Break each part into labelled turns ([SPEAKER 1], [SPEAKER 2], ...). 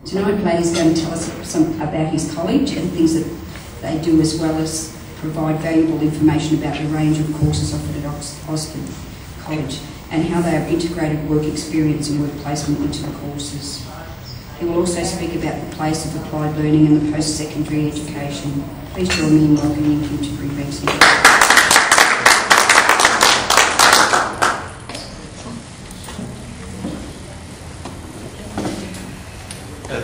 [SPEAKER 1] Tonight, Vlad is going to tell us some about his college and things that they do, as well as provide valuable information about the range of courses offered at Ozford College and how they have integrated work experience and work placement into the courses. He will also speak about the place of applied learning in the post-secondary education. Please join me in welcoming him to Brimbank Rotary.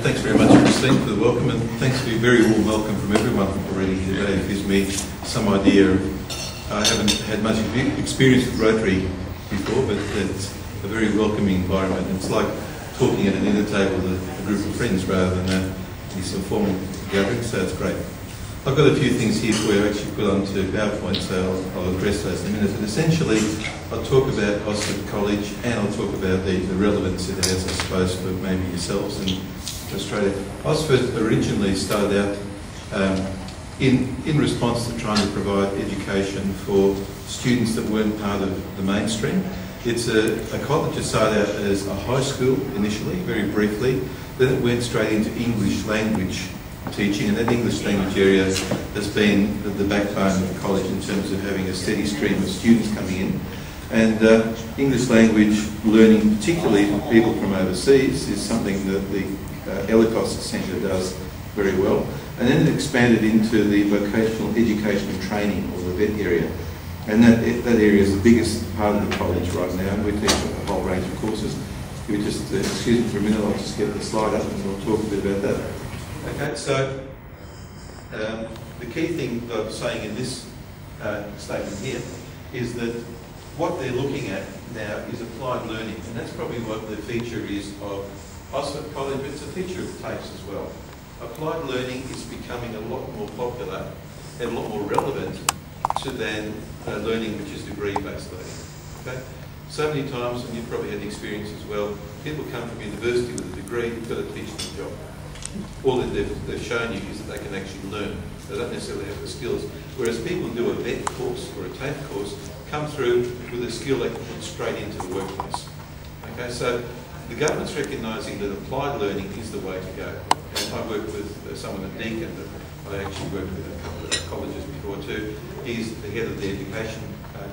[SPEAKER 2] Thanks very much, Christine, for the welcome, and thanks for your very warm welcome from everyone already here today. It gives me some idea. I haven't had much experience with Rotary before, but it's a very welcoming environment. It's like talking at an dinner table with a group of friends rather than these formal gatherings, so it's great. I've got a few things here for you I actually put onto PowerPoint, so I'll address those in a minute. But essentially, I'll talk about Ozford College and I'll talk about the relevance it has, I suppose, for maybe yourselves and Australia. Ozford originally started out in response to trying to provide education for students that weren't part of the mainstream. It's a college that started out as a high school initially, very briefly. Then it went straight into English language teaching, and that English language area has been the backbone of the college in terms of having a steady stream of students coming in. And English language learning, particularly for people from overseas, is something that the Ellicott Centre does very well. And then it expanded into the vocational education and training, or the VET area. And that area is the biggest part of the college right now, and we teach a whole range of courses. If you just excuse me for a minute, I'll just get the slide up and we'll talk a bit about that. Okay, so the key thing that I'm saying in this statement here is that what they're looking at now is applied learning, and that's probably what the feature is of Ozford College, but it's a feature of TAFEs as well. Applied learning is becoming a lot more popular and a lot more relevant than learning which is degree-based learning. Okay? So many times, and you've probably had the experience as well, people come from university with a degree, you've got to teach them a job. All that they've shown you is that they can actually learn. They don't necessarily have the skills. Whereas people who do a VET course or a TAFE course come through with a skill they can put straight into the workplace. Okay, so the government's recognising that applied learning is the way to go. And I work with someone at Deakin that I actually worked with a couple of colleges before too. He's the head of the education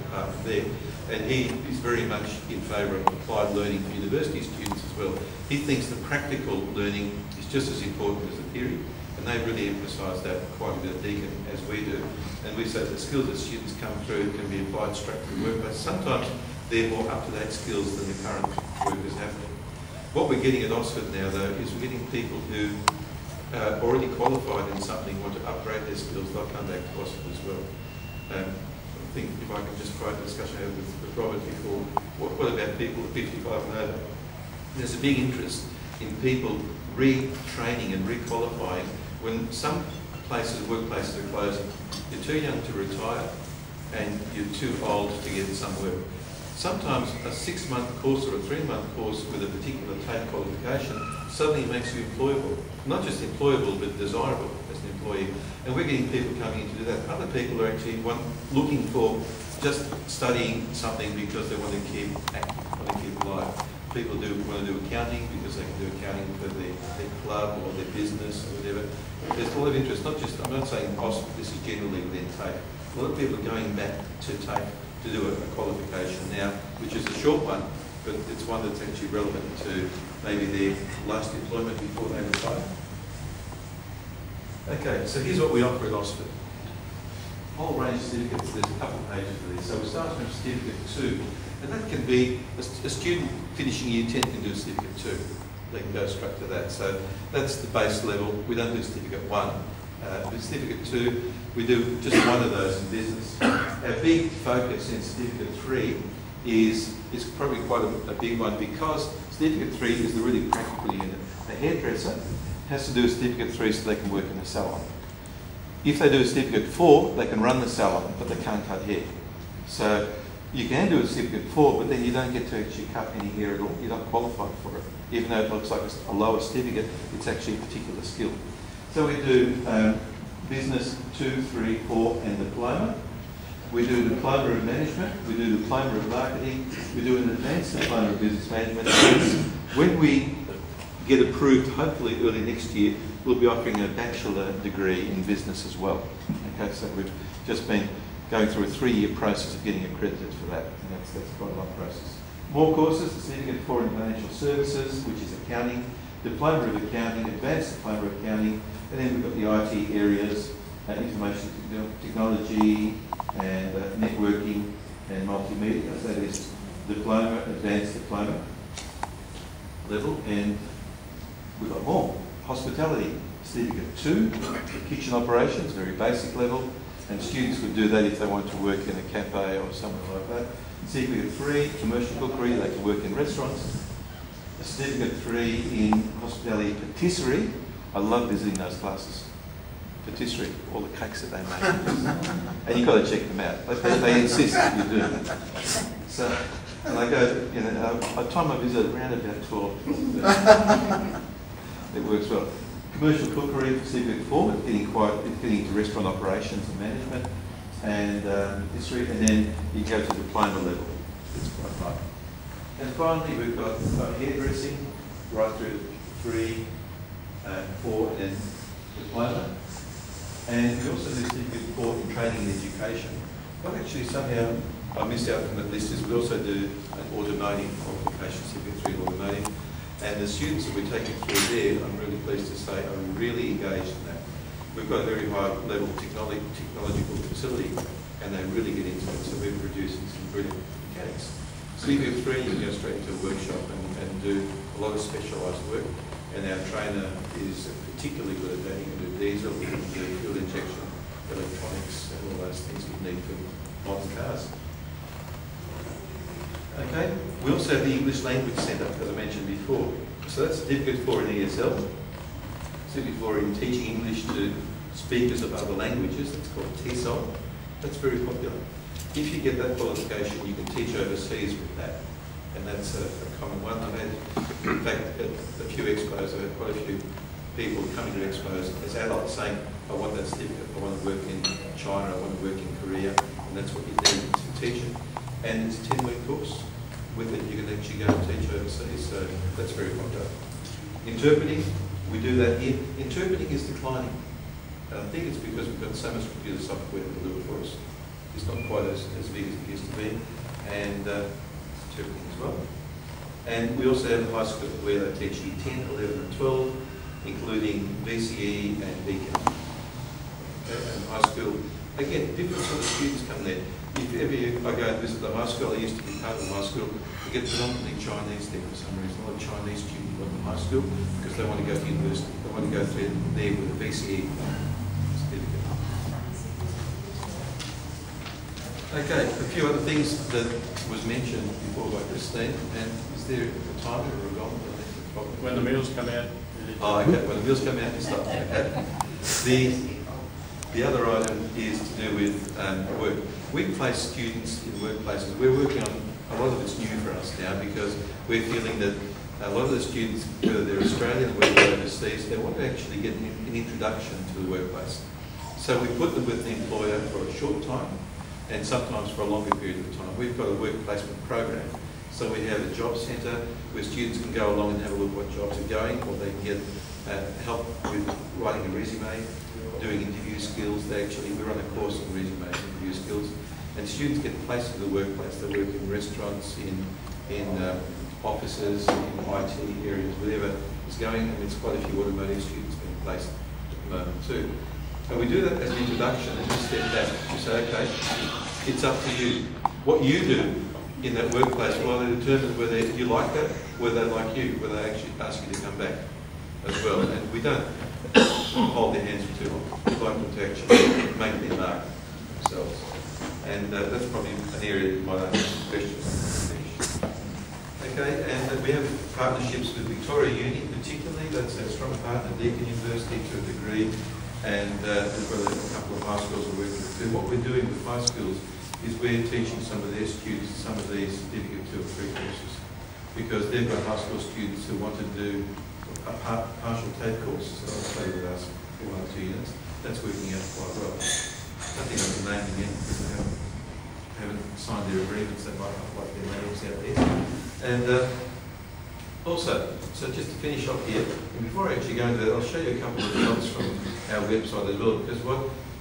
[SPEAKER 2] department there, and he is very much in favour of applied learning for university students as well. He thinks the practical learning is just as important as the theory, and they really emphasise that quite a bit at Deakin, as we do. And we say the skills that students come through can be applied straight to the workplace. Sometimes they're more up-to-date skills than the current workers have. What we're getting at Ozford now, though, is we're getting people who are already qualified in something, want to upgrade their skills, they'll come back to Ozford as well. I think if I can just quote the discussion I had with Robert before, what about people at 55 and over? There's a big interest in people retraining and requalifying when some places, workplaces are closing. You're too young to retire and you're too old to get some work. Sometimes a 6-month course or a 3-month course with a particular TAFE qualification suddenly makes you employable. Not just employable, but desirable as an employee. And we're getting people coming in to do that. Other people are actually looking for just studying something because they want to keep active, want to keep alive. People want to do accounting because they can do accounting for their club or their business or whatever. There's a lot of interest, not just, I'm not saying this is generally within TAFE. A lot of people are going back to TAFE to do a qualification now, which is a short one, but it's one that's actually relevant to maybe their last employment before they retire. Okay, so here's what we offer at Ozford. Whole range of certificates, there's a couple of pages of these. So we start from Certificate 2, and that can be, a student finishing Year 10 can do Certificate 2. They can go straight to that. So that's the base level. We don't do Certificate 1. With Certificate 2, we do just one of those in business. Our big focus in Certificate 3 is probably quite a big one, because Certificate 3 is the really practical unit. A hairdresser has to do a Certificate 3 so they can work in a salon. If they do a Certificate 4, they can run the salon, but they can't cut hair. So you can do a Certificate 4, but then you don't get to actually cut any hair at all. You're not qualified for it. Even though it looks like a lower certificate, it's actually a particular skill. So we do Business 2, 3, 4 and Diploma. We do Diploma of Management, we do Diploma of Marketing, we do an Advanced Diploma of Business Management. When we get approved, hopefully early next year, we'll be offering a bachelor degree in business as well. Okay, so we've just been going through a 3-year process of getting accredited for that, and that's quite a long process. More courses: the Certificate for in Financial Services, which is accounting, Diploma of Accounting, Advanced Diploma of Accounting, and then we've got the IT areas, information technology and networking and multimedia. So that is diploma, advanced diploma level, and we've got more. Hospitality, Certificate 2, kitchen operations, very basic level, and students would do that if they want to work in a cafe or something like that. Certificate 3, commercial cookery, they can work in restaurants. A Certificate 3 in hospitality patisserie. I love visiting those classes. Patisserie, all the cakes that they make. And you've got to check them out. They insist that you do. So, and I go, you know, I time my visit around about 12. It works well. Commercial cookery, Certificate 4, but getting into restaurant operations and management, and history, and then you go to diploma level. It's quite fun. And finally, we've got hairdressing, right through 3, 4, and then diploma. And we also do Certificate 4 in training and education. But actually, somehow I missed out from that list is we also do an automotive qualification, Certificate 3 in automotive. And the students that we're taking through there, I'm really pleased to say, are really engaged in that. We've got a very high level technological facility, and they really get into it. So we're producing some brilliant mechanics. Certificate 3, you can go straight into a workshop and do a lot of specialised work. And our trainer is particularly good at that. You can do diesel, you can do fuel injection, electronics, and all those things you need for modern cars. Okay, we also have the English Language Centre, as I mentioned before. So that's Certificate 4 in ESL, Certificate 4 in teaching English to speakers of other languages, that's called TESOL. That's very popular. If you get that qualification, you can teach overseas with that, and that's a common one. I've had, in fact, at a few expos, I've had quite a few people coming to expos as adults saying, I want that certificate, I want to work in China, I want to work in Korea, and that's what you need to teach it. And it's a 10-week course. With it, you can actually go and teach overseas, so that's very popular. Interpreting, we do that here. Interpreting is declining. And I think it's because we've got so much computer software that will do it for us. It's not quite as big as it used to be. And interpreting as well. And we also have a high school where they teach year 10, 11 and 12, including BCE and BCAM. Okay, and high school, again, different sort of students come there. If ever I go and visit the high school, I used to be part of the high school, you get predominantly Chinese there for some reason. A lot of Chinese students go to high school because they want to go to university. They want to go through there with a BCE certificate. Okay, a few other things that was mentioned before by Christine, and is there a timer or a gong?
[SPEAKER 3] When the meals come out.
[SPEAKER 2] Oh, okay, when the meals come out, you stop. Okay. The other item is to do with work. We place students in workplaces. We're working on, a lot of it's new for us now because we're feeling that a lot of the students, whether they're Australian or whether they're overseas, they want to actually get an introduction to the workplace. So we put them with the employer for a short time and sometimes for a longer period of time. We've got a work placement program. So we have a job centre where students can go along and have a look what jobs are going, or they can get help with writing a resume, doing interview skills. We run a course on resume and interview skills. And students get placed in the workplace. They work in restaurants, in offices, in IT areas, whatever is going. And there's quite a few automotive students being placed at the moment too. And we do that as an introduction, and we step back. We say, okay, it's up to you. What you do in that workplace will either determine whether you like that, whether they like you, whether they actually ask you to come back as well. And we don't hold their hands for too long. We'd like them to actually make their mark themselves. And that's probably an area that might ask questions. Okay, and we have partnerships with Victoria Uni particularly. That's our strong partner, Deakin University to a degree, and as well as a couple of high schools we're working with. What we're doing with high schools is we're teaching some of their students some of these Certificate 2 or 3 courses because they've got high school students who want to do a partial TAFE course, so they'll stay with us for 1 or 2 units. That's working out quite well. I think I can name them yet because they haven't signed their agreements. They might not like their names out there. And also, So just to finish off here, and before I actually go into that, I'll show you a couple of results from our website as well, because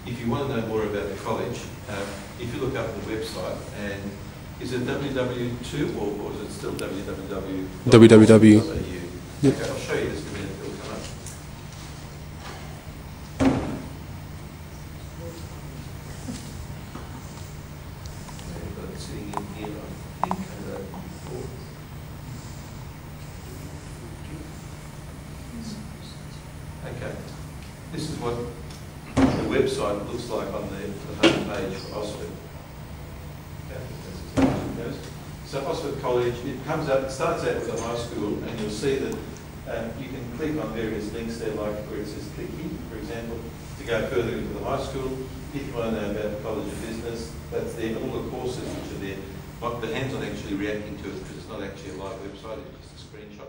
[SPEAKER 2] if you want to know more about the college, if you look up the website, and is it www2 or is it still www?
[SPEAKER 4] www. Yep.
[SPEAKER 2] Okay, I'll show you this in a minute, it'll come up. I've got it sitting in here, I think, before. Okay, this is what the website looks like on the home page for Ozford. So Ozford College, it comes up, it starts out with the high school, and you'll see that you can click on various links there, like where it says click here, for example, to go further into the high school. If you want to know about the College of Business, that's there, and all the courses which are there. But the hands-on actually reacting to it, because it's not actually a live website, it's just a screenshot.